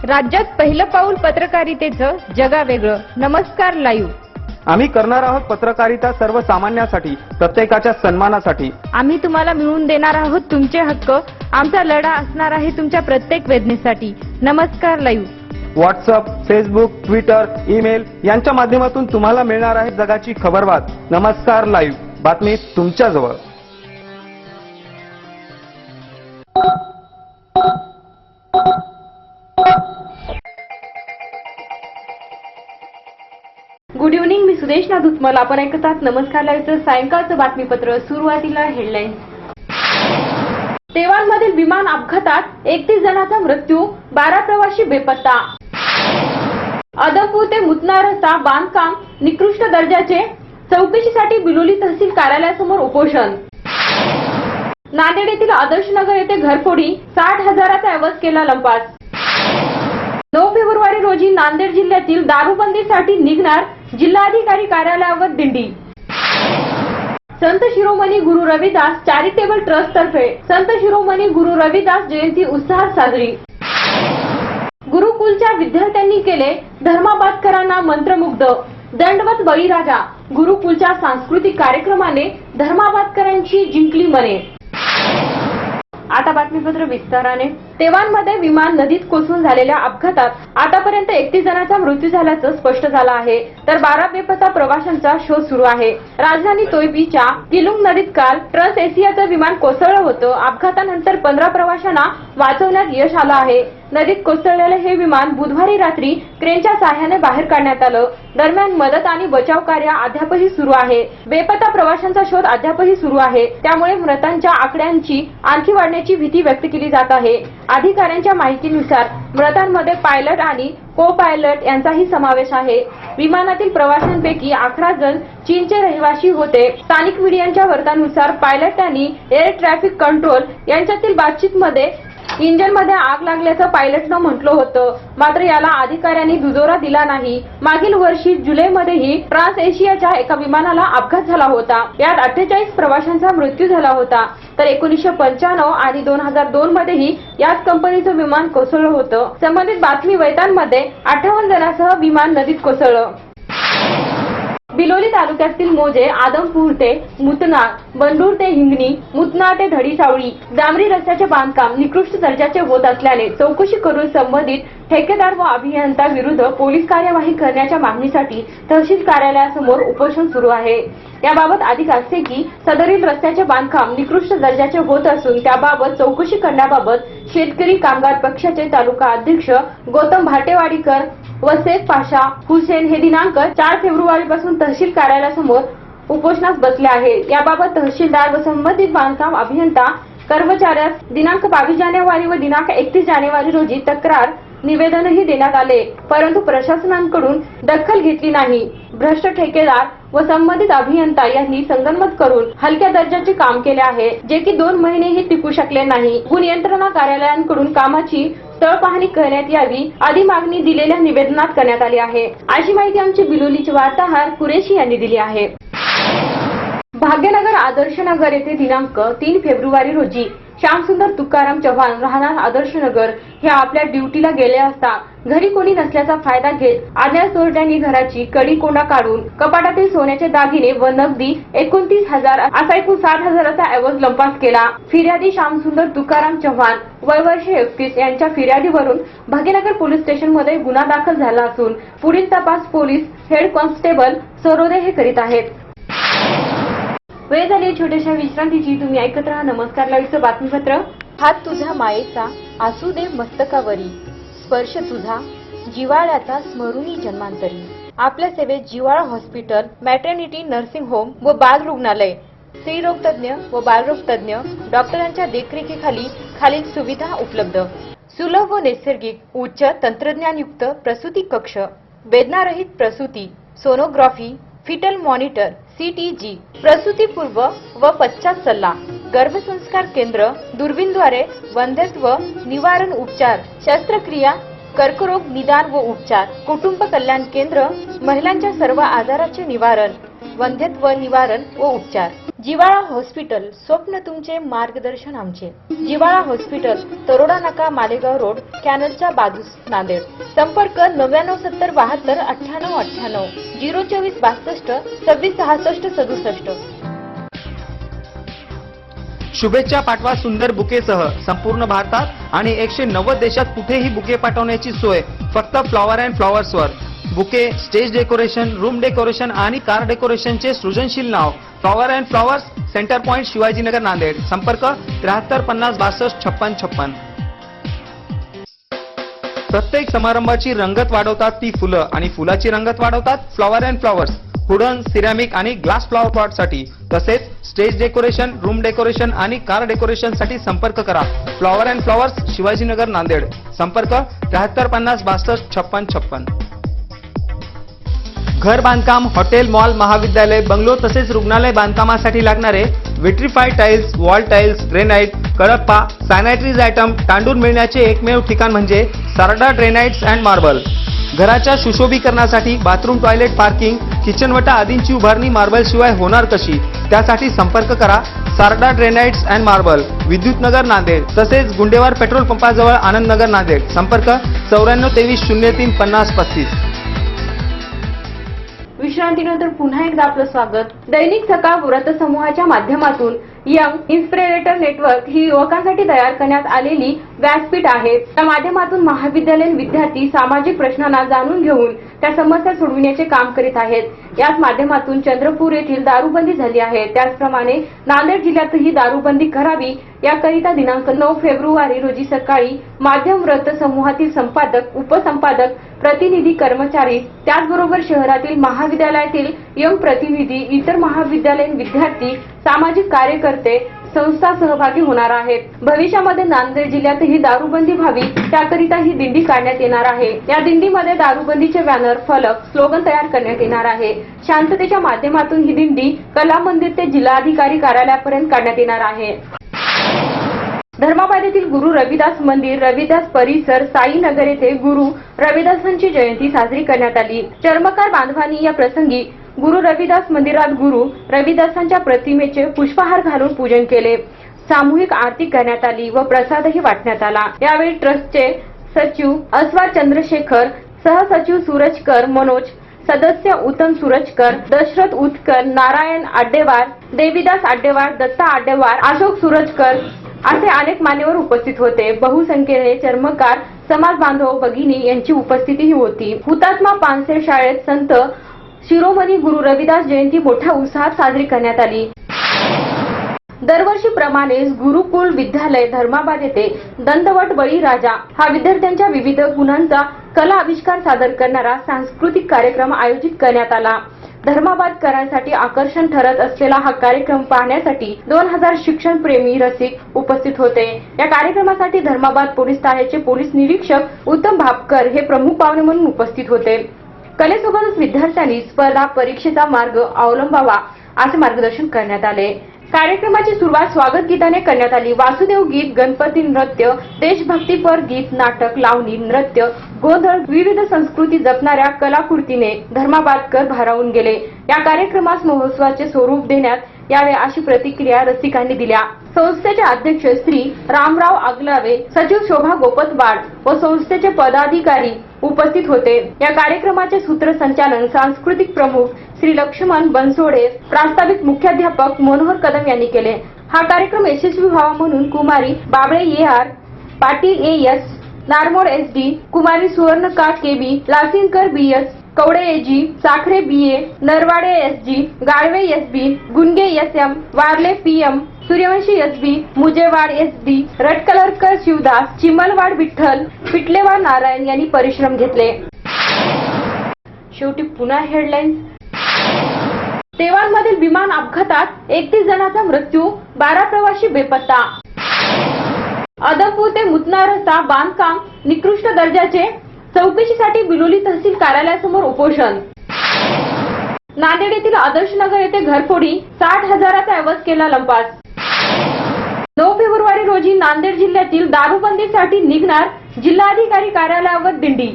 राज्यात पहिलं पाऊल पत्रकारितेचं जगावेगळं. नमस्कार लाईव्ह. आम्ही करणार आहोत पत्रकारिता सर्वसामान्यांसाठी, प्रत्येकाच्या सन्मानासाठी. आम्ही तुम्हाला मिळवून देणार आहोत तुमचे हक्क. आमचा लढा असणार आहे तुमच्या प्रत्येक वेदनेसाठी. नमस्कार live. WhatsApp, Facebook, Twitter, email यांच्या माध्यमातून तुम्हाला मिळणार आहे जगाची खबरबात. नमस्कार लाईव्ह, बातमी तुमच्याजवळ. Good evening. मी सुदेशना दुत्मल. आपण ऐकतात नमस्कार लाईव्हचं सायंकाळचं बातमीपत्र. सुरुवातीला हेडलाईन्स. तेवानमधील विमान अपघातात 31 जणांचा मृत्यू, 12 प्रवासी बेपत्ता. अदमपूर ते मुतना रस्ता बांधकाम निकृष्ट दर्जाचे, चौकशीसाठी बिलोली तहसील कार्यालयासमोर उपोषण. नांदेड येथील आदर्शनगर येथे घरफोडी, 60,000चा ऐवज केला लंपास. 9 फेब्रुवारी रोजी नांदेड जिल्ह्यातील दारूबंदीसाठी निघणार जिल्हाधिकारी कार्यालयावर दिंडी. संत शिरोमणी गुरु रविदास चॅरिटेबल ट्रस्ट तर्फे संत शिरोमणी गुरु रविदास जयंती उत्साहात साजरी. गुरुकुलच्या विद्यार्थ्यांनी केले धर्माबादकरांना मंत्रमुग्ध. दंडवत बळीराजा. गुरुकुलच्या सांस्कृतिक कार्यक्रमाने धर्माबादकरांची जिंकली मने. आता बातमीपत्र विस्ताराने. तेवानमध्ये विमान नदीत कोसळून झालेल्या अपघातात आतापर्यंत 31 जणांचा मृत्यू झाल्याचं स्पष्ट झालं आहे, तर 12 बेपत्ता प्रवाशांचा शोध सुरू आहे. राजधानी तोयबीच्या किलुंग नदीत काल ट्रान्स एशियाचं विमान कोसळलं होतं. अपघातानंतर 15 प्रवाशांना वाचवण्यात यश आलं आहे. नदीत कोसळलेलं हे विमान बुधवारी रात्री क्रेनच्या सहाय्याने बाहेर काढण्यात आलं. दरम्यान मदत आणि बचाव कार्य अद्यापही सुरू आहे. बेपत्ता प्रवाशांचा शोध अद्यापही सुरू आहे. त्यामुळे मृतांच्या आकड्यांची आणखी वाढण्याची भीती व्यक्त केली जात आहे. अधिकाऱ्यांच्या माहितीनुसार मृतांमध्ये पायलट आणि को पायलट यांचाही समावेश आहे. विमानातील प्रवाशांपैकी 11 जण चीनचे रहिवासी होते. स्थानिक मीडियाच्या वर्तनानुसार पायलट आणि एअर ट्रॅफिक कंट्रोल यांच्यातील बातचीतमध्ये इंजिनमध्ये आग लागल्याचं पायलटनं म्हटलं होतं, मात्र याला अधिकाऱ्यांनी दुजोरा दिला नाही. मागील वर्षी जुलैमध्येही ट्रान्स एशियाच्या एका विमानाला अपघात झाला होता. यात 48 प्रवाशांचा मृत्यू झाला होता, तर 1995 आणि 2002 मध्येही याच कंपनीचं विमान कोसळलं होतं. संबंधित बातमी वैतांमध्ये 58 जणांसह विमान नदीत कोसळलं. बिलोली तालुक्यातील मोजे, आदमपूर ते मुतना, बंडूर ते हिंगणी, मुतना ते धडीसावळी डांबरी रस्त्याचे बांधकाम निकृष्ट दर्जाचे होत असल्याने चौकशी करून संबंधित ठेकेदार व अभियंता विरुद्ध पोलीस कार्यवाही करण्याच्या मागणीसाठी तहसील कार्यालयासमोर उपोषण सुरू आहे. याबाबत अधिक असते की सदरील रस्त्याचे बांधकाम निकृष्ट दर्जाचे होत असून त्याबाबत चौकशी करण्याबाबत शेतकरी कामगार पक्षाचे तालुका अध्यक्ष गौतम भाटेवाडीकर व शेख पाशा हुसेन हे दिनांक 4 फेब्रुवारीपासून तहसील कार्यालयासमोर उपोषणास बसले आहेत. याबाबत तहसीलदार व संबंधित बांधकाम अभियंता कर्मचाऱ्यास दिनांक 22 जानेवारी व दिनांक 31 जानेवारी रोजी तक्रार निवेदनही देण्यात आले, परंतु प्रशासनाकडून दखल घेतली नाही. भ्रष्ट ठेकेदार व संबंधित अभियंता यांनी संगनमत करून हलक्या दर्जाचे काम केले आहे, जे की 2 महिनेही टिकू शकले नाही. गुणयंत्रणा कार्यालयांकडून कामाची स्थळ पाहणी करण्यात यावी आदी मागणी दिलेल्या निवेदनात करण्यात आली आहे, अशी माहिती आमचे बिलोलीचे वार्ताहर कुरेशी यांनी दिली आहे. भाग्यनगर आदर्शनगर येथे दिनांक 3 फेब्रुवारी रोजी श्यामसुंदर तुकाराम चव्हाण राहणार आदर्शनगर हे आपल्या ड्युटीला गेले असता घरी कोणी नसल्याचा फायदा घेत अज्ञात चोरट्यांनी घराची कडी कोंडा काढून कपाटातील सोन्याचे दागिने व नगदी 29,000 असा एकूण 60,000चा ऐवज लंपास केला. फिर्यादी श्यामसुंदर तुकाराम चव्हाण वय वर्ष 31 यांच्या फिर्यादीवरून भाग्यनगर पोलीस स्टेशनमध्ये गुन्हा दाखल झाला असून पुढील तपास पोलीस हेड कॉन्स्टेबल सरोदे हे करीत आहेत. वेळ झाली छोट्याशा विश्रांतीची. तुम्ही ऐकत राहा नमस्कार लाईव्हचं बातमीपत्र. हात तुझ्या मायेचा असू दे मस्तकावरी, स्पर्श तुझा जिवाळ्याचा स्मरुनी जन्मांतरी. आपल्या सेवेत जिवाळा हॉस्पिटल, मॅटर्निटी, नर्सिंग होम व बाल रुग्णालय, स्त्रीरोग तज्ञ व बालरोग तज्ञ डॉक्टरांच्या देखरेखीखाली खालील सुविधा उपलब्ध. सुलभ व नैसर्गिक उच्च तंत्रज्ञानयुक्त प्रसूती कक्ष, वेदनारहित प्रसूती, सोनोग्राफी, फिटल मॉनिटर, CTG, प्रसूतीपूर्व व पश्चात सल्ला, गर्भसंस्कार केंद्र, दुर्बीणद्वारे वंध्यत्व निवारण उपचार, शस्त्रक्रिया, कर्करोग निदान व उपचार, कुटुंब कल्याण केंद्र, महिलांच्या सर्व आजाराचे निवारण, वंध्यत्व निवारण व उपचार. जिवाळा हॉस्पिटल, स्वप्न तुमचे, मार्गदर्शन आमचे. जिवाळा हॉस्पिटल, तरोडा नाका, मालेगाव रोड, कॅनलच्या बाजूस, नांदेड. संपर्क 9970729898 02462 266667. शुभेच्छा पाठवा सुंदर बुकेसह. संपूर्ण भारतात आणि 190 देशात कुठेही बुके पाठवण्याची सोय फक्त फ्लॉवर अँड फ्लॉवर्सवर. Bouquet, stage decoration, room decoration आणि कार डेकोरेशनचे सृजनशील नाव flower and flowers, center point, Shivajinagar, Nanded. संपर्क 73 50 62 56 56. प्रत्येक समारंभाची रंगत वाढवतात ती फुलं आणि फुलाची रंगत वाढवतात flower and flowers. Wooden, ceramic आणि ग्लास फ्लॉवर पॉट साठी तसेच स्टेज डेकोरेशन, रूम डेकोरेशन आणि कार डेकोरेशन साठी संपर्क करा. Flower and flowers, Shivajinagar, Nanded. संपर्क 73 50 62 56 56. घर बांधकाम, हॉटेल, मॉल, महाविद्यालय, बंगलो तसेच रुग्णालय बांधकामासाठी लागणारे vitrified tiles, wall tiles, granite, Kadappa, sanitaries item, तांडून मिळण्याचे एकमेव ठिकाण म्हणजे सारडा ग्रेनाइट्स अँड मार्बल. घराच्या सुशोभीकरणासाठी बाथरूम, टॉयलेट, पार्किंग, किचनवटा आदींची उभारणी मार्बल शिवाय होणार कशी? त्यासाठी संपर्क करा Sarda granites and marble, Vidyutnagar, Nanded. तसेच गुंडेवार पेट्रोल पंपाजवळ, आनंदनगर, नांदेड. संपर्क 94 23 03 50 35. विश्रांतीनंतर पुन्हा एकदा आपलं स्वागत. दैनिक सकाळ व्रतसमूहाच्या माध्यमातून यंग इन्स्पिरेटर नेटवर्क ही युवकांसाठी तयार करण्यात आलेली व्यासपीठ आहे. त्या माध्यमातून महाविद्यालयीन विद्यार्थी सामाजिक प्रश्नांना जाणून घेऊन त्या समस्या सोडविण्याचे काम करीत आहेत. याच माध्यमातून चंद्रपूर येथील दारूबंदी झाली आहे. त्याचप्रमाणे नांदेड जिल्ह्यातही दारूबंदी करावी याकरिता दिनांक 9 फेब्रुवारी रोजी सकाळी माध्यम व्रत समूहातील संपादक, उपसंपादक, प्रतिनिधी, कर्मचारी, त्याचबरोबर शहरातील महाविद्यालयातील यंग प्रतिनिधी, इतर महाविद्यालयीन विद्यार्थी, सामाजिक कार्यकर्ते, संस्था सहभागी होणार आहेत. भविष्यामध्ये नांदेड जिल्ह्यातही दारूबंदी व्हावी त्याकरिता ही दिंडी काढण्यात येणार आहे. या दिंडीमध्ये दारूबंदीचे बॅनर, फलक, स्लोगन तयार करण्यात येणार आहे. शांततेच्या माध्यमातून ही दिंडी कला मंदिर ते जिल्हाधिकारी कार्यालयापर्यंत काढण्यात येणार आहे. धर्माबाद येथील गुरु रविदास मंदिर, रविदास परिसर, साईनगर येथे गुरु रविदासांची जयंती साजरी करण्यात आली. चर्मकार बांधवांनी या प्रसंगी गुरु रविदास मंदिरात गुरु रविदासांच्या प्रतिमेचे पुष्पहार घालून पूजन केले. सामूहिक आरती करण्यात आली व प्रसादही वाटण्यात आला. यावेळी ट्रस्टचे सचिव अस्वार चंद्रशेखर, सहसचिव सूरजकर मनोज, सदस्य उत्तम सूरजकर, दशरथ उत्कर, नारायण आड्डेवार, देवीदास आड्डेवार, दत्ता आड्डेवार, अशोक सूरजकर असे अनेक मान्यवर उपस्थित होते. बहुसंख्येने चर्मकार समाज बांधव भगिनी यांची उपस्थितीही होती. हुतात्मा पानसे शाळेत संत शिरोमणी गुरु रविदास जयंती मोठ्या उत्साहात साजरी करण्यात आली. दरवर्षीप्रमाणेच गुरुकुल विद्यालय धर्माबाद येथे दंतवट बळीराजा हा विद्यार्थ्यांच्या विविध गुणांचा कला आविष्कार सादर करणारा सांस्कृतिक कार्यक्रम आयोजित करण्यात आला. धर्माबादकरांसाठी आकर्षण ठरत असलेला हा कार्यक्रम पाहण्यासाठी 2000 शिक्षणप्रेमी रसिक उपस्थित होते. या कार्यक्रमासाठी धर्माबाद पोलीस ठाण्याचे पोलीस निरीक्षक उत्तम भापकर हे प्रमुख पाहुणे म्हणून उपस्थित होते. कलेसोबतच विद्यार्थ्यांनी स्पर्धा परीक्षेचा मार्ग अवलंबावा असे मार्गदर्शन करण्यात आले. कार्यक्रमाची सुरुवात स्वागत गीताने करण्यात आली. वासुदेव गीत, गणपती नृत्य, देशभक्तीपर गीत, नाटक, लावणी, नृत्य, गोंधळ, विविध संस्कृती जपणाऱ्या कलाकृतीने धर्माबादकर भारावून गेले. या कार्यक्रमास महोत्सवाचे स्वरूप देण्यात यावे अशी प्रतिक्रिया रसिकांनी दिल्या. संस्थेचे अध्यक्ष श्री रामराव आगलावे, सचिव शोभा गोपतवाड व संस्थेचे पदाधिकारी उपस्थित होते. या कार्यक्रमाचे सूत्रसंचालन सांस्कृतिक प्रमुख श्री लक्ष्मण बनसोडे, प्रास्ताविक मुख्याध्यापक मनोहर कदम यांनी केले. हा कार्यक्रम यशस्वी व्हावा म्हणून कुमारी Babale AR, Patil AS, नारमोड SD, कुमारी सुवर्णका KB, लासिनकर BS, Kawade AG, Sakhare BA, Narwade SG, गाळवे SB, गुनगे SM, वारले PM, Suryavanshi SB, मुजेवाड SD, रटकलरकर Shivdas, चिमलवाड Vitthal, पिटलेवाड Narayan यांनी परिश्रम घेतले. शेवटी पुन्हा हेडलाईन्स. तेवालमधील विमान अपघातात 31 जणांचा मृत्यू, 12 प्रवासी बेपत्ता. अदमपूर ते मुतना रस्ता बांधकाम निकृष्ट दर्जाचे, चौकशीसाठी बिलोली तहसील कार्यालयासमोर उपोषण. नांदेड येथील आदर्शनगर येथे घरफोडी, 60,000चा ऐवज केला लंपास. 9 फेब्रुवारी रोजी नांदेड जिल्ह्यातील दारूबंदीसाठी निघणार जिल्हाधिकारी कार्यालयावर दिंडी.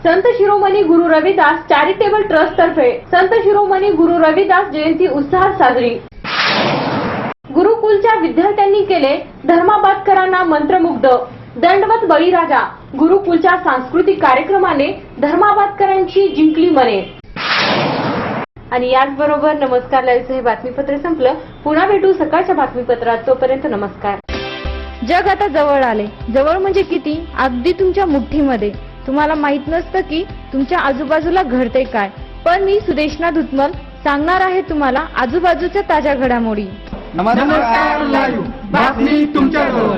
संत शिरोमणी गुरु रविदास चॅरिटेबल ट्रस्ट तर्फे संत शिरोमणी गुरु रविदास जयंती उत्साहात साजरी. गुरुकुलच्या विद्यार्थ्यांनी केले धर्माबादकरांना मंत्रमुग्ध. दंडवत बळीराजा गुरुकुलच्या सांस्कृतिक कार्यक्रमाने धर्माबादकरांची जिंकली मने. आणि याचबरोबर नमस्कार लाईव्हचं हे बातमीपत्र संपलं. पुन्हा भेटू सकाळच्या बातमीपत्रात. तोपर्यंत नमस्कार. जग आता जवळ आले. जवळ म्हणजे किती? अगदी तुमच्या मुठ्ठीमध्ये. तुम्हाला माहित नसतं की तुमच्या आजूबाजूला घडते काय, पण मी सुदेशना धुतमल सांगणार आहे तुम्हाला आजूबाजूच्या ताज्या घडामोडी. नमस्कार लाईव्ह बातमी तुमच्याजवळ.